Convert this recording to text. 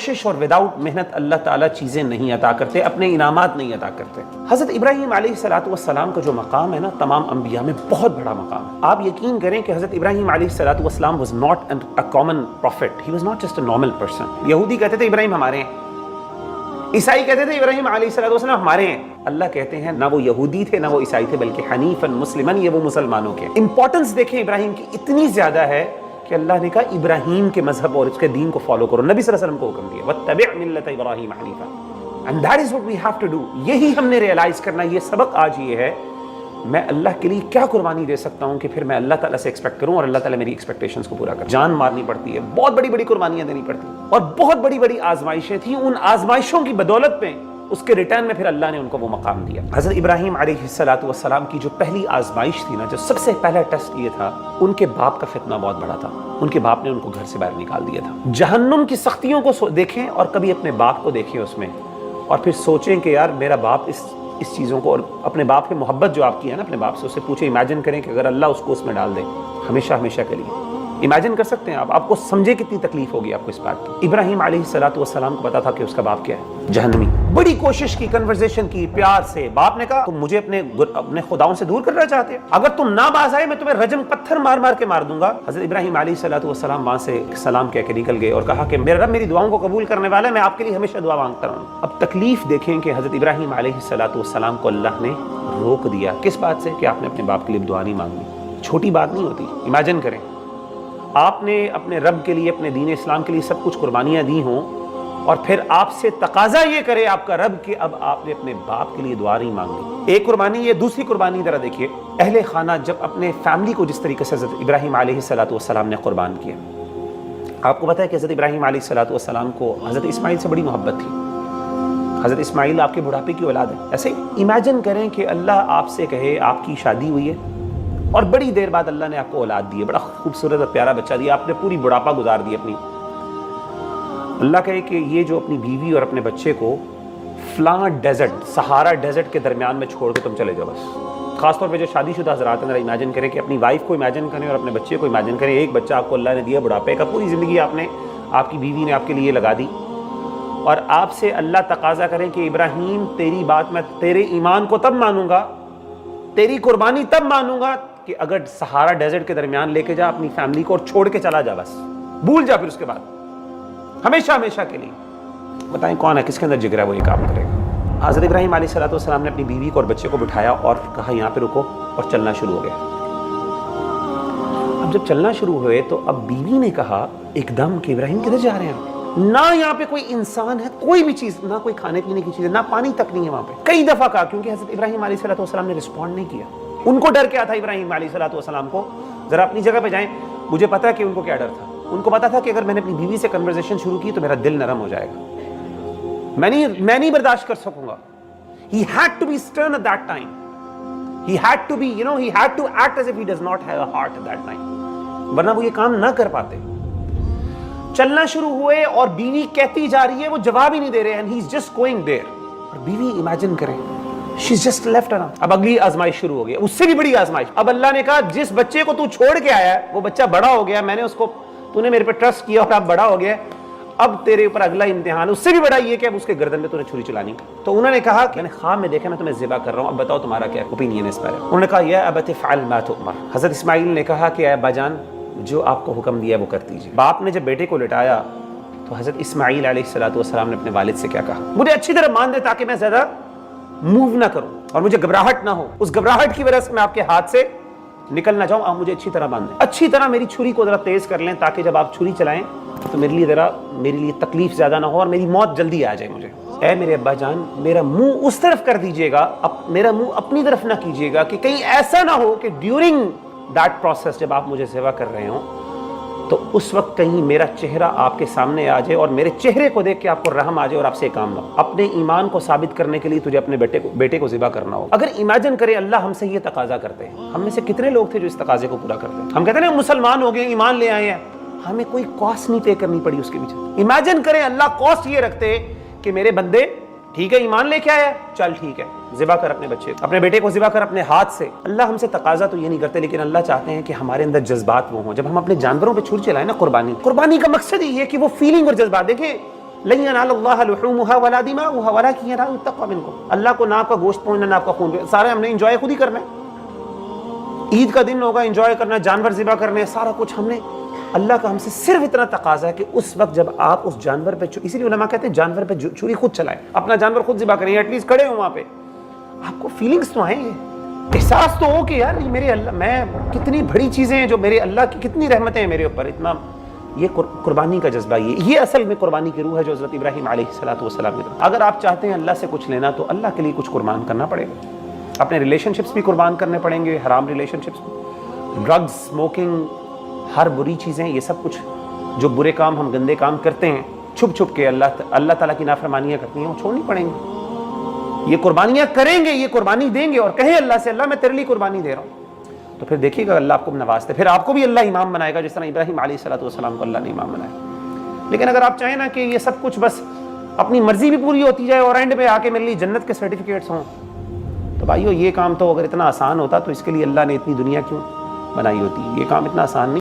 کوشش اور وداؤٹ محنت اللہ تعالیٰ چیزیں نہیں عطا کرتے، اپنے انعامات نہیں عطا کرتے۔ حضرت ابراہیم علیہ السلام کا جو مقام ہے نا، تمام انبیاء میں بہت بڑا مقام ہے۔ آپ یقین کریں کہ حضرت ابراہیم علیہ السلام was not a common prophet, he was not just a normal person۔ یہودی کہتے تھے ابراہیم ہمارے ہیں، عیسائی کہتے تھے ابراہیم علیہ السلام ہمارے ہیں۔ اللہ کہتے ہیں نہ وہ یہودی تھے نہ وہ عیسائی تھے، بلکہ حنیفاً مسلماً، یہ وہ مسلمانوں کے۔ امپورٹنس دیکھیں ابراہیم کی اتنی زیادہ ہے کہ اللہ نے کہا ابراہیم کے مذہب اور اس کے دین کو فالو کرو۔ نبی صلی اللہ علیہ وسلم کو حکم دیا وَاتَّبِعْ مِلَّةَ إِبْرَاهِيمَ حَنِيفًا، and that is what we have to do۔ یہی ہم نے ریئلائز کرنا، یہ سبق آج یہ ہے، میں اللہ کے لیے کیا قربانی دے سکتا ہوں کہ پھر میں اللہ تعالیٰ سے ایکسپیکٹ کروں اور اللہ تعالیٰ میری ایکسپیکٹیشنز کو پورا کرے۔ جان مارنی پڑتی ہے، بہت بڑی بڑی قربانیاں دینی پڑتی ہیں، اور بہت بڑی بڑی آزمائشیں تھیں۔ ان آزمائشوں کی بدولت پہ اس کے ریٹرن میں پھر اللہ نے ان کو وہ مقام دیا۔ حضرت ابراہیم علیہ السلام کی جو پہلی آزمائش تھی نا، جو سب سے پہلا ٹیسٹ یہ تھا، ان کے باپ کا فتنہ بہت بڑا تھا۔ ان کے باپ نے ان کو گھر سے باہر نکال دیا تھا۔ جہنم کی سختیوں کو دیکھیں اور کبھی اپنے باپ کو دیکھیں اس میں، اور پھر سوچیں کہ یار میرا باپ اس چیزوں کو، اور اپنے باپ کی محبت جو آپ کی ہے نا اپنے باپ سے، اسے پوچھیں، امیجن کریں کہ اگر اللہ اس کو اس میں ڈال دے ہمیشہ ہمیشہ کے لیے، امیجن کر سکتے ہیں آپ کو سمجھے کتنی تکلیف ہوگی آپ کو اس بات کی۔ ابراہیم علیہ السلام کو پتا تھا کہ اس کا باپ کیا ہے، جہنمی۔ بڑی کوشش کی، کنورزیشن کی پیار سے۔ باپ نے کہا تم مجھے اپنے خداؤں سے دور کرنا چاہتے ہیں؟ اگر تم نہ باز آئے میں تمہیں رجم پتھر مار مار کے مار دوں گا۔ حضرت ابراہیم علیہ السلام وہاں سے سلام کہہ کے نکل گئے اور کہا کہ میرا رب میری دعاؤں کو قبول کرنے والا ہے، میں آپ کے لیے ہمیشہ دعا مانگتا رہوں۔ اب تکلیف دیکھیں کہ حضرت ابراہیم علیہ السلام کو اللہ نے روک دیا، کس بات سے؟ کہ آپ نے اپنے باپ کے لیے دعا نہیں مانگی۔ چھوٹی بات نہیں ہوتی۔ امیجن کریں آپ نے اپنے رب کے لیے، اپنے دین اسلام کے لیے سب کچھ قربانیاں دی ہوں، اور پھر آپ سے تقاضا یہ کرے آپ کا رب کہ اب آپ نے اپنے باپ کے لیے دعا نہیں مانگی۔ ایک قربانی یہ، دوسری قربانی ذرا دیکھیے، اہل خانہ جب اپنے فیملی کو جس طریقے سے حضرت ابراہیم علیہ السلام نے قربان کیا۔ آپ کو پتہ ہے کہ حضرت ابراہیم علیہ السلام کو حضرت اسماعیل سے بڑی محبت تھی۔ حضرت اسماعیل آپ کے بڑھاپے کی اولاد ہے۔ ایسے ہی امیجن کریں کہ اللہ آپ سے کہے آپ کی شادی ہوئی ہے اور بڑی دیر بعد اللہ نے آپ کو اولاد دی ہے، بڑا خوبصورت اور پیارا بچہ دیا، آپ نے پوری بڑھاپا گزار دی اپنی۔ اللہ کہے کہ یہ جو اپنی بیوی اور اپنے بچے کو فلاں ڈیزرٹ، سہارا ڈیزرٹ کے درمیان میں چھوڑ کے تم چلے جاؤ بس۔ خاص طور پہ جو شادی شدہ حضرات ہیں، ذرا امیجن کریں کہ اپنی وائف کو امیجن کریں اور اپنے بچے کو امیجن کریں۔ ایک بچہ آپ کو اللہ نے دیا بڑھاپے کا، پوری زندگی آپ کی بیوی نے آپ کے لیے لگا دی، اور آپ سے اللہ تقاضا کریں کہ ابراہیم تیری بات میں تیرے ایمان کو تب مانوں گا، تیری قربانی تب مانوں گا کہ اگر سہارا ڈیزرٹ کے درمیان لے کے جا اپنی فیملی کو اور چھوڑ کے چلا جا، بس بھول جا پھر اس کے بعد ہمیشہ ہمیشہ کے لیے۔ بتائیں کون ہے، کس کے اندر جگر ہے وہ یہ کام کرے گا؟ حضرت ابراہیم علیہ السلام نے اپنی بیوی کو اور بچے کو بٹھایا اور کہا یہاں پہ رکو، اور چلنا شروع ہو گیا۔ اب جب چلنا شروع ہوئے تو اب بیوی نے کہا ایک دم کہ ابراہیم کدھر جا رہے ہیں؟ نہ یہاں پہ کوئی انسان ہے، کوئی بھی چیز، نہ کوئی کھانے پینے کی چیز ہے، نہ پانی تک نہیں ہے وہاں پہ۔ کئی دفعہ کہا، کیونکہ حضرت ابراہیم علیہ السلام نے رسپونڈ نہیں کیا۔ ان کو ڈر کیا تھا ابراہیم علیہ السلام کو؟ ذرا اپنی جگہ پہ جائیں، مجھے پتا ہے کہ ان کو کیا ڈر تھا۔ ان کو پتا تھا کہ اگر میں نے اپنی بیوی سے کنورسیشن شروع کی تو میرا دل نرم ہو جائے گا، میں نہیں برداشت کر سکوں گا۔ He had to be stern at that time. He had to be, he had to act as if he does not have a heart at that time. ورنہ وہ یہ کام نہ کر پاتے۔ چلنا شروع ہوئے اور بیوی کہتی جا رہی ہے، وہ جواب ہی نہیں دے رہے، and he's just going there. اور بیوی امیجن کریں، she's just left around. اب اگلی آزمائش شروع ہو گئی، اس سے بھی بڑی آزمائش۔ اب اللہ نے کہا جس بچے کو تو چھوڑ کے آیا ہے وہ بچہ بڑا ہو گیا، میں نے اس کو، تو نے میرے پہ ٹرسٹ کیا اور اب بڑا ہو گیا، اب تیرے اوپر اگلا امتحان، اس سے بھی بڑا یہ کہ اب اس کے گردن میں تو نے چھری چلانی۔ تو انہوں نے کہا کہ میں نے خواب میں دیکھا، میں تمہیں ذبح کر رہا ہوں، اب بتاؤ تمہارا کیا اوپینین ہے اس بارے میں۔ انہوں نے کہا یا ابت افعل ما تؤمر۔ حضرت اسماعیل نے کہا کہ اے ابا جان جو آپ کو حکم دیا وہ کر دیجیے۔ باپ نے جب بیٹے کو لٹایا تو حضرت اسماعیل علیہ السلام نے اپنے والد سے کیا کہا؟ مجھے اچھی طرح مان دے تاکہ میں زیادہ موو نہ کروں اور مجھے گھبراہٹ نہ ہو، اس گھبراہٹ کی وجہ سے میں آپ کے ہاتھ سے نکل نہ جاؤں، آپ مجھے اچھی طرح باندھ دیں، اچھی طرح میری چھری کو ذرا تیز کر لیں تاکہ جب آپ چھری چلائیں تو میرے لیے تکلیف زیادہ نہ ہو اور میری موت جلدی آ جائے مجھے۔ اے میرے ابا جان میرا منہ اس طرف کر دیجیے گا، میرا منہ اپنی طرف نہ کیجیے گا کہ کہیں ایسا نہ ہو کہ ڈیورنگ دیٹ پروسیس جب آپ مجھے ذبح کر رہے ہوں تو اس وقت کہیں میرا چہرہ آپ کے سامنے آ جائے اور میرے چہرے کو دیکھ کے آپ کو رحم آ جائے اور آپ سے کام نہ ہو۔ اپنے ایمان کو ثابت کرنے کے لیے تجھے اپنے بیٹے کو ذبح کرنا ہو۔ اگر امیجن کرے اللہ ہم سے یہ تقاضا کرتے ہیں، ہم میں سے کتنے لوگ تھے جو اس تقاضے کو پورا کرتے ہیں؟ ہم کہتے ہیں مسلمان ہو گئے، ایمان لے آئے ہیں، ہمیں کوئی کاسٹ نہیں پے کرنی پڑی اس کے پیچھے۔ امیجن کریں اللہ کاسٹ یہ رکھتے کہ میرے بندے ٹھیک ہے ایمان لے کے آیا، چل ٹھیک ہے ذبح کر اپنے بچے کو، اپنے بیٹے کو ذبح کر اپنے ہاتھ سے۔ اللہ ہم سے تقاضا تو یہ نہیں کرتے، لیکن اللہ چاہتے ہیں کہ ہمارے اندر جذبات وہ ہوں۔ جب ہم اپنے جانوروں پہ چھری چلائیں نا، قربانی کا مقصد ہی ہے کہ وہ فیلنگ اور جذبات دیکھیں۔ لن ينال اللہ لحومها ولا دماؤها ولكن ينال التقوى منکم. اللہ کو نہ آپ کا گوشت پہنچنا نہ آپ کا خون، سارے ہم نے انجوائے خود ہی کرنا ہے. عید کا دن ہوگا، انجوائے کرنا، جانور ذبح کرنے، سارا کچھ ہم نے. اللہ کا ہم سے صرف اتنا تقاضا ہے کہ اس وقت جب آپ اس جانور پہ، اسی لیے علماء کہتے ہیں جانور پہ چھری خود چلائیں، اپنا جانور خود ذبح کریں، ایٹ لیسٹ کھڑے ہوں وہاں پہ، آپ کو فیلنگس تو آئیں، احساس تو ہو کہ یار یہ میرے اللہ، میں کتنی بڑی چیزیں ہیں جو میرے اللہ کی، کتنی رحمتیں ہیں میرے اوپر، اتنا. یہ قربانی کا جذبہ، یہ اصل میں قربانی کی روح ہے جو حضرت ابراہیم علیہ السلام کی طرف. اگر آپ چاہتے ہیں اللہ سے کچھ لینا تو اللہ کے لیے کچھ قربان کرنا پڑے گا. اپنے ریلیشن شپس بھی قربان کرنے پڑیں گے، حرام ریلیشن شپس بھی، ڈرگز، اسموکنگ، ہر بری چیزیں، یہ سب کچھ جو برے کام ہم گندے کام کرتے ہیں چھپ چھپ کے، اللہ تعالیٰ کی نافرمانیاں کرتی ہیں، وہ چھوڑنی پڑیں گی. یہ قربانیاں کریں گے، یہ قربانی دیں گے اور کہیں اللہ سے اللہ میں تیرے لیے قربانی دے رہا ہوں، تو پھر دیکھیے گا اللہ آپ کو نوازتے، پھر آپ کو بھی اللہ امام بنائے گا جس طرح ابراہیم علیہ السلام کو اللہ نے امام بنایا. لیکن اگر آپ چاہیں نا کہ یہ سب کچھ بس اپنی مرضی بھی پوری ہوتی جائے اور اینڈ پہ آ کے میرے لیے جنت کے سرٹیفکیٹس ہوں، تو بھائیو یہ کام تو اگر اتنا آسان ہوتا تو اس کے لیے اللہ نے اتنی دنیا کیوں بنائی ہوتی. یہ کام اتنا آسان نہیں.